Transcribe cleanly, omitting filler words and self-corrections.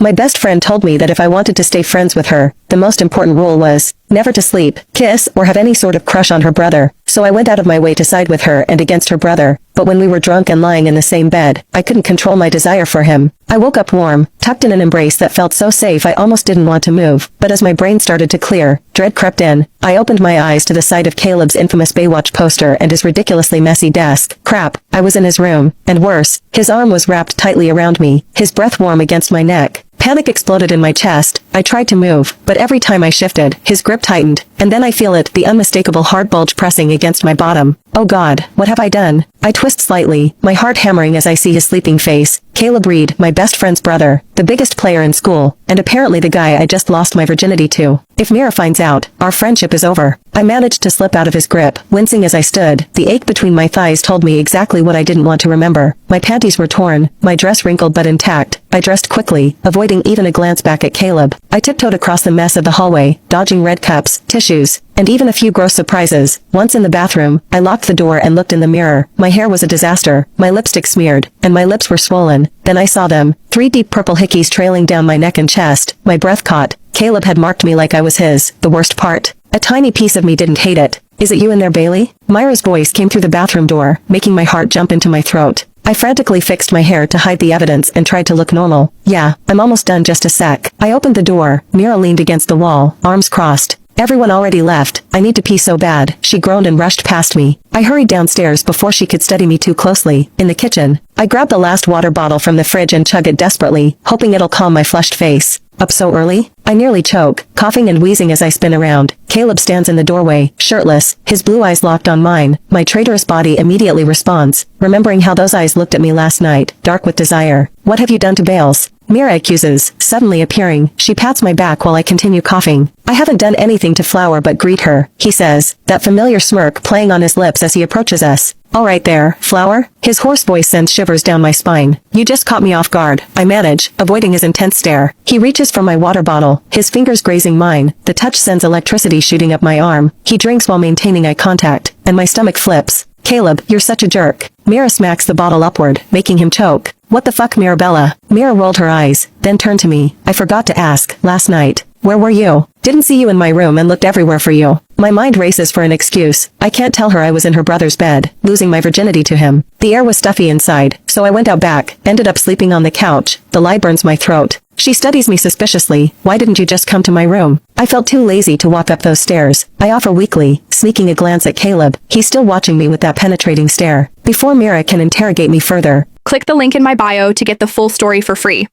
My best friend told me that if I wanted to stay friends with her, the most important rule was never to sleep, kiss, or have any sort of crush on her brother. So I went out of my way to side with her and against her brother, but when we were drunk and lying in the same bed, I couldn't control my desire for him. I woke up warm, tucked in an embrace that felt so safe I almost didn't want to move, but as my brain started to clear, dread crept in. I opened my eyes to the sight of Caleb's infamous Baywatch poster and his ridiculously messy desk. Crap, I was in his room, and worse, his arm was wrapped tightly around me, his breath warm against my neck. Panic exploded in my chest. I tried to move, but every time I shifted, his grip tightened, and then I feel it, the unmistakable hard bulge pressing against my bottom. Oh God, what have I done? I twist slightly, my heart hammering as I see his sleeping face. Caleb Reed, my best friend's brother, the biggest player in school, and apparently the guy I just lost my virginity to. If Mira finds out, our friendship is over. I managed to slip out of his grip, wincing as I stood. The ache between my thighs told me exactly what I didn't want to remember. My panties were torn, my dress wrinkled but intact. I dressed quickly, avoiding even a glance back at Caleb. I tiptoed across the mess of the hallway, dodging red cups, tissues, and even a few gross surprises. Once in the bathroom, I locked the door and looked in the mirror. My hair was a disaster, my lipstick smeared, and my lips were swollen. Then I saw them, 3 deep purple hickeys trailing down my neck and chest. My breath caught. Caleb had marked me like I was his. The worst part, a tiny piece of me didn't hate it. Is it you in there, Bailey? Myra's voice came through the bathroom door, making my heart jump into my throat. I frantically fixed my hair to hide the evidence and tried to look normal. Yeah, I'm almost done, just a sec. I opened the door. Mira leaned against the wall, arms crossed. Everyone already left. I need to pee so bad, she groaned and rushed past me. I hurried downstairs before she could study me too closely. In the kitchen, I grabbed the last water bottle from the fridge and chug it desperately, hoping it'll calm my flushed face. Up so early? I nearly choke, coughing and wheezing as I spin around. Caleb stands in the doorway, shirtless, his blue eyes locked on mine. My traitorous body immediately responds, remembering how those eyes looked at me last night, dark with desire. What have you done to Bales? Mira accuses, suddenly appearing. She pats my back while I continue coughing. I haven't done anything to Flower but greet her, he says, that familiar smirk playing on his lips as he approaches us. All right there, Flower? His hoarse voice sends shivers down my spine. You just caught me off guard, I manage, avoiding his intense stare. He reaches for my water bottle, his fingers grazing mine. The touch sends electricity shooting up my arm. He drinks while maintaining eye contact, and my stomach flips. Caleb, you're such a jerk. Mira smacks the bottle upward, making him choke. What the fuck, Mirabella? Mira rolled her eyes, then turned to me. I forgot to ask, last night. Where were you? Didn't see you in my room and looked everywhere for you. My mind races for an excuse. I can't tell her I was in her brother's bed, losing my virginity to him. The air was stuffy inside, so I went out back, ended up sleeping on the couch. The lie burns my throat. She studies me suspiciously. Why didn't you just come to my room? I felt too lazy to walk up those stairs. I offer weakly, sneaking a glance at Caleb. He's still watching me with that penetrating stare. Before Mira can interrogate me further, Click the link in my bio to get the full story for free.